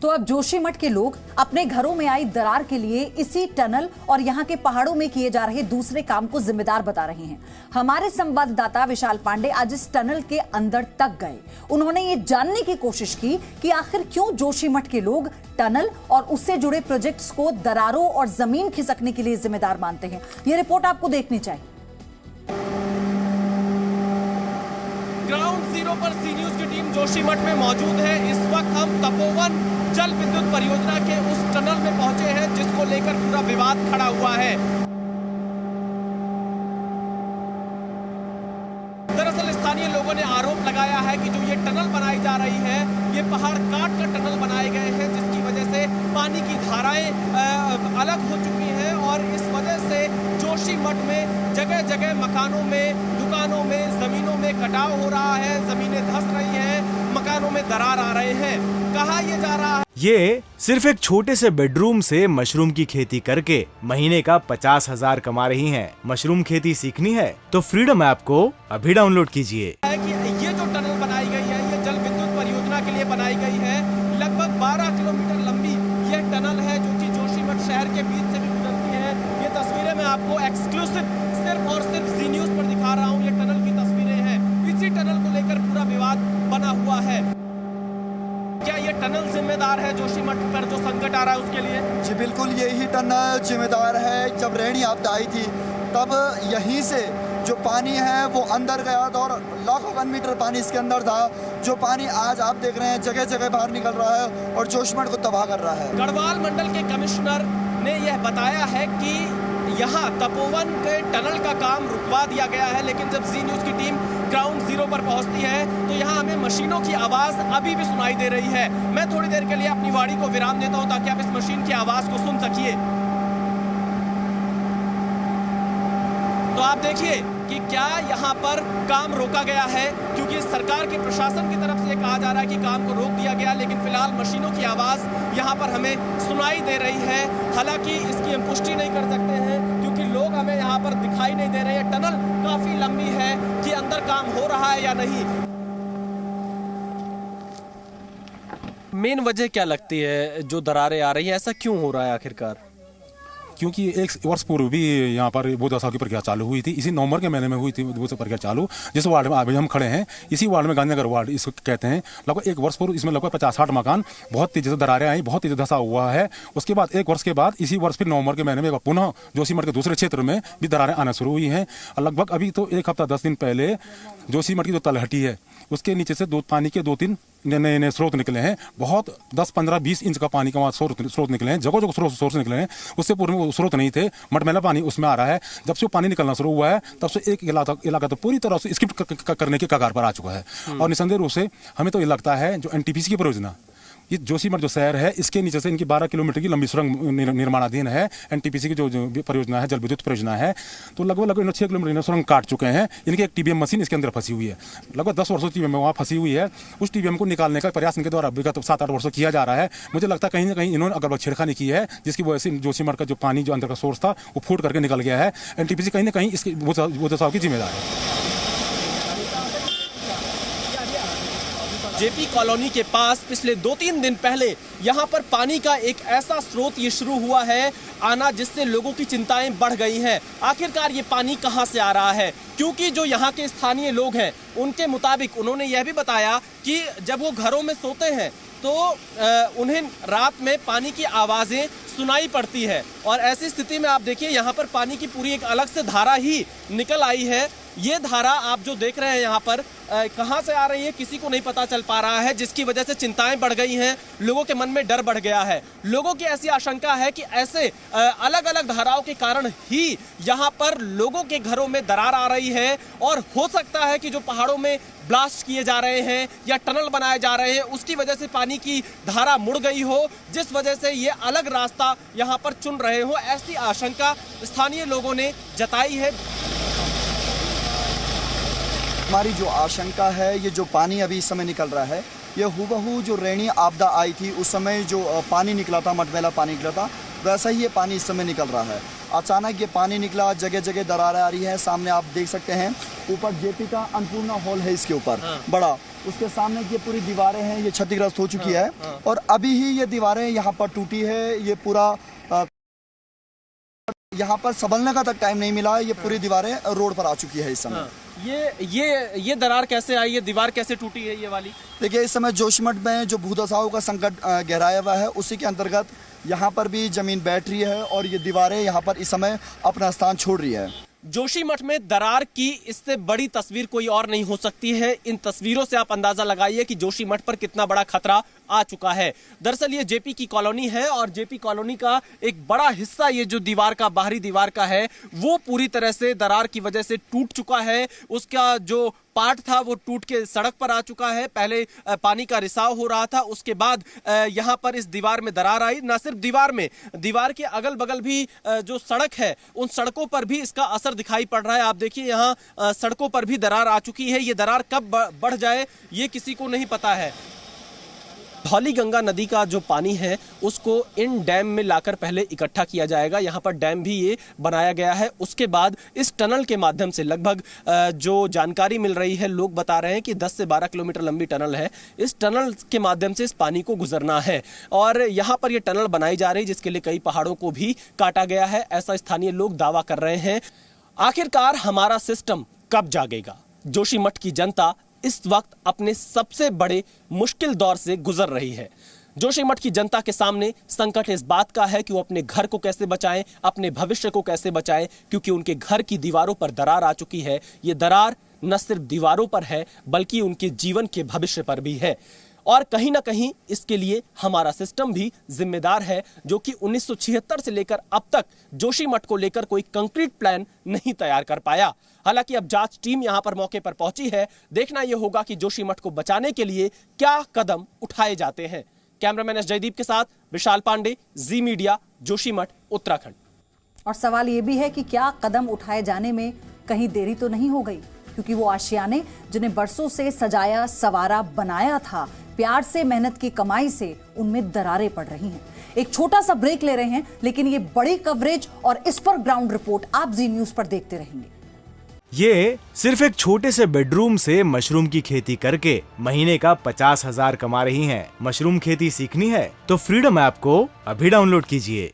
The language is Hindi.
तो अब जोशीमठ के लोग अपने घरों में आई दरार के लिए इसी टनल और यहां के पहाड़ों में किए जा रहे दूसरे काम को जिम्मेदार बता रहे हैं। हमारे संवाददाता विशाल पांडे आज इस टनल के अंदर तक गए। उन्होंने ये जानने की कोशिश की कि आखिर क्यों जोशीमठ के लोग टनल और उससे जुड़े प्रोजेक्ट्स को दरारों और जमीन खिसकने के लिए जिम्मेदार मानते हैं। यह रिपोर्ट आपको देखनी चाहिए। ग्राउंड जीरो पर सी न्यूज की टीम जोशीमठ में मौजूद है। इस वक्त हम तपोवन जल विद्युत परियोजना के उस टनल में पहुंचे हैं जिसको लेकर पूरा विवाद खड़ा हुआ है। दरअसल स्थानीय लोगों ने आरोप लगाया है कि जो ये टनल बनाई जा रही है, ये पहाड़ काट कर टनल बनाए गए हैं, जिसकी वजह से पानी की धाराएं अलग हो चुकी हैं और इस वजह से जोशीमठ में जगह जगह मकानों में, दुकानों में, जमीनों में कटाव हो रहा है, जमीनें धंस रही हैं, मकानों में दरार आ रहे हैं। कहा यह जा रहा है ये सिर्फ एक छोटे से बेडरूम से मशरूम की खेती करके महीने का 50,000 कमा रही हैं। मशरूम खेती सीखनी है तो फ्रीडम ऐप को अभी डाउनलोड कीजिए। ये जो टनल बनाई गई है, ये जल विद्युत परियोजना के लिए बनाई गई है। लगभग 12 किलोमीटर लंबी यह टनल है जो कि जोशीमठ शहर के बीच से भी गुजरती है। ये तस्वीरें मैं आपको एक्सक्लूसिव सिर्फ और सिर्फ सी न्यूज पर दिखा रहा हूँ। ये टनल की तस्वीरें हैं। इसी टनल को लेकर पूरा विवाद बना हुआ है। क्या ये टनल जिम्मेदार है जोशीमठ पर जो संकट आ रहा है उसके लिए? जी बिल्कुल, यही टनल जिम्मेदार है। जब रेणी आपदा आई थी तब यहीं से जो पानी है वो अंदर गया था और लाखों घन मीटर पानी इसके अंदर था। जो पानी आज आप देख रहे हैं जगह जगह बाहर निकल रहा है और जोशीमठ को तबाह कर रहा है। गढ़वाल मंडल के कमिश्नर ने यह बताया है कि यहाँ तपोवन के टनल का काम रुकवा दिया गया है, लेकिन जब जी न्यूज की टीम ग्राउंड जीरो पर पहुंचती है तो यहाँ हमें मशीनों की आवाज अभी भी सुनाई दे रही है। मैं थोड़ी देर के लिए अपनी वाणी को विराम देता हूँ ताकि आप इस मशीन की आवाज को सुन सकिए। तो आप देखिए कि क्या यहाँ पर काम रोका गया है, क्योंकि सरकार के प्रशासन की तरफ से कहा जा रहा है कि काम को रोक दिया गया, लेकिन फिलहाल मशीनों की आवाज यहाँ पर हमें सुनाई दे रही है। हालांकि इसकी हम पुष्टि नहीं कर सकते हैं क्योंकि लोग हमें यहाँ पर दिखाई नहीं दे रहे हैं। टनल काफी लंबी है कि अंदर काम हो रहा है या नहीं। मेन वजह क्या लगती है जो दरारें आ रही है, ऐसा क्यों हो रहा है आखिरकार? क्योंकि एक वर्ष पूर्व भी यहाँ पर बोधासाव की प्रक्रिया चालू हुई थी। इसी नवंबर के महीने में हुई थी वो प्रक्रिया चालू। जिस वार्ड में अभी हम खड़े हैं, इसी वार्ड में गांधीनगर वार्ड इसको कहते हैं। लगभग एक वर्ष पूर्व इसमें लगभग 50-60 मकान बहुत तेजी से दरारें आई, बहुत तेजी धंसा हुआ है। उसके बाद एक वर्ष के बाद इसी वर्ष फिर नवंबर के महीने में पुनः जोशीमठ के दूसरे क्षेत्र में भी दरारें आना शुरू हुई हैं। लगभग अभी तो एक हफ्ता 10 दिन पहले जोशीमठ की जो तलहटी है उसके नीचे से पानी के 2-3 नए स्रोत निकले हैं। बहुत 10, 15, 20 इंच का पानी का वहाँ स्रोत निकले हैं। जगह जगह स्रोत निकले हैं। उससे पूर्व में स्रोत नहीं थे, मटमैला पानी उसमें आ रहा है। जब से पानी निकलना शुरू हुआ है तब से एक इलाका तो पूरी तरह से स्किप करने के कगार पर आ चुका है। और निसंदेह रूप से हमें तो ये लगता है जो NTPC की परियोजना, ये जोशीमठ जो शहर है इसके नीचे से इनकी 12 किलोमीटर की लंबी सुरंग निर्माणाधीन है। NTPC की जो परियोजना है, जल विद्युत परियोजना है, तो लगभग 6 किलोमीटर सुरंग काट चुके हैं। इनकी एक TBM मशीन इसके अंदर फंसी हुई है। लगभग 10 वर्षों TBM वहाँ फंसी हुई है। उस TBM को निकालने का प्रयास इनके द्वारा विगत 7-8 वर्षों किया जा रहा है। मुझे लगता है कहीं ना कहीं इन्होंने अगर छेड़खानी की है, जिसकी वजह से जोशीमठ का जो पानी जो अंदर का सोर्स था वो फूट करके निकल गया है। NTPC कहीं ना कहीं इसकी बोधासाव की जिम्मेदार है। जेपी कॉलोनी के पास पिछले 2-3 दिन पहले यहाँ पर पानी का एक ऐसा स्रोत ये शुरू हुआ है आना, जिससे लोगों की चिंताएं बढ़ गई हैं। आखिरकार ये पानी कहाँ से आ रहा है? क्योंकि जो यहाँ के स्थानीय लोग हैं उनके मुताबिक उन्होंने यह भी बताया कि जब वो घरों में सोते हैं तो उन्हें रात में पानी की आवाज़ें सुनाई पड़ती है। और ऐसी स्थिति में आप देखिए यहाँ पर पानी की पूरी एक अलग से धारा ही निकल आई है। ये धारा आप जो देख रहे हैं यहाँ पर कहाँ से आ रही है किसी को नहीं पता चल पा रहा है, जिसकी वजह से चिंताएं बढ़ गई हैं। लोगों के मन में डर बढ़ गया है। लोगों की ऐसी आशंका है कि ऐसे अलग अलग धाराओं के कारण ही यहाँ पर लोगों के घरों में दरार आ रही है और हो सकता है कि जो पहाड़ों में ब्लास्ट किए जा रहे हैं या टनल बनाए जा रहे हैं उसकी वजह से पानी की धारा मुड़ गई हो, जिस वजह से ये अलग रास्ता यहाँ पर चुन रहे हो। ऐसी आशंका स्थानीय लोगों ने जताई है। हमारी जो आशंका है, ये जो पानी अभी इस समय निकल रहा है, ये हुबहू जो रेणी आपदा आई थी उस समय जो पानी निकला था, मटमैला पानी निकला था, वैसा ही ये पानी इस समय निकल रहा है। अचानक ये पानी निकला, जगह जगह दरारें आ रही है। सामने आप देख सकते हैं ऊपर जेपी का अन्नपूर्णा हॉल है, इसके ऊपर बड़ा उसके सामने की ये पूरी दीवारें हैं, ये क्षतिग्रस्त हो चुकी है और अभी ही ये दीवारें यहाँ पर टूटी है। ये पूरा यहाँ पर संभलने का तक टाइम नहीं मिला, ये पूरी दीवारें रोड पर आ चुकी है इस समय। ये दरार कैसे आई, ये दीवार कैसे टूटी है ये वाली? देखिए, इस समय जोशीमठ में जो भूदशाओं का संकट गहराया हुआ है, उसी के अंतर्गत यहाँ पर भी जमीन बैठ रही है और ये दीवारें यहाँ पर इस समय अपना स्थान छोड़ रही है। जोशीमठ में दरार की इससे बड़ी तस्वीर कोई और नहीं हो सकती है। इन तस्वीरों से आप अंदाजा लगाइए कि जोशीमठ पर कितना बड़ा खतरा आ चुका है। दरअसल ये जेपी की कॉलोनी है और जेपी कॉलोनी का एक बड़ा हिस्सा, ये जो दीवार का बाहरी दीवार का है, वो पूरी तरह से दरार की वजह से टूट चुका है। उसका जो पार्ट था वो टूट के सड़क पर आ चुका है। पहले पानी का रिसाव हो रहा था, उसके बाद यहाँ पर इस दीवार में दरार आई। न सिर्फ दीवार में, दीवार के अगल बगल भी जो सड़क है, उन सड़कों पर भी इसका असर दिखाई पड़ रहा है। आप देखिए, यहाँ सड़कों पर भी दरार आ चुकी है। ये दरार कब बढ़ जाए ये किसी को नहीं पता है। धौलीगंगा नदी का जो पानी है उसको इन डैम में लाकर पहले इकट्ठा किया जाएगा। यहाँ पर डैम भी ये बनाया गया है। उसके बाद इस टनल के माध्यम से लगभग जो जानकारी मिल रही है, लोग बता रहे हैं कि 10 से 12 किलोमीटर लंबी टनल है। इस टनल के माध्यम से इस पानी को गुजरना है और यहाँ पर ये टनल बनाई जा रही है, जिसके लिए कई पहाड़ों को भी काटा गया है, ऐसा स्थानीय लोग दावा कर रहे हैं। आखिरकार हमारा सिस्टम कब जागेगा? जोशीमठ की जनता इस वक्त अपने सबसे बड़े मुश्किल दौर से गुजर रही है। जोशीमठ की जनता के सामने संकट इस बात का है कि वो अपने घर को कैसे बचाएं, अपने भविष्य को कैसे बचाएं, क्योंकि उनके घर की दीवारों पर दरार आ चुकी है। ये दरार न सिर्फ दीवारों पर है बल्कि उनके जीवन के भविष्य पर भी है और कहीं ना कहीं इसके लिए हमारा सिस्टम भी जिम्मेदार है, जो कि 1976 से लेकर अब तक जोशीमठ को लेकर कोई कंक्रीट प्लान नहीं तैयार कर पाया। हालांकि अब जांच टीम यहां पर मौके पर पहुंची है। देखना यह होगा कि जोशीमठ को बचाने के लिए क्या कदम उठाए जाते हैं। कैमरामैन एस जयदीप के साथ विशाल पांडे, जी मीडिया, जोशीमठ, उत्तराखंड। और सवाल यह भी है कि क्या कदम उठाए जाने में कहीं देरी तो नहीं हो गई, क्योंकि वो आशियाने जिन्हें बरसों से सजाया सवारा बनाया था, प्यार से मेहनत की कमाई से उनमें दरारें पड़ रही हैं। एक छोटा सा ब्रेक ले रहे हैं, लेकिन ये बड़ी कवरेज और इस पर ग्राउंड रिपोर्ट आप जी न्यूज पर देखते रहेंगे। ये सिर्फ एक छोटे से बेडरूम से मशरूम की खेती करके महीने का 50,000 कमा रही हैं। मशरूम खेती सीखनी है तो फ्रीडम ऐप को अभी डाउनलोड कीजिए।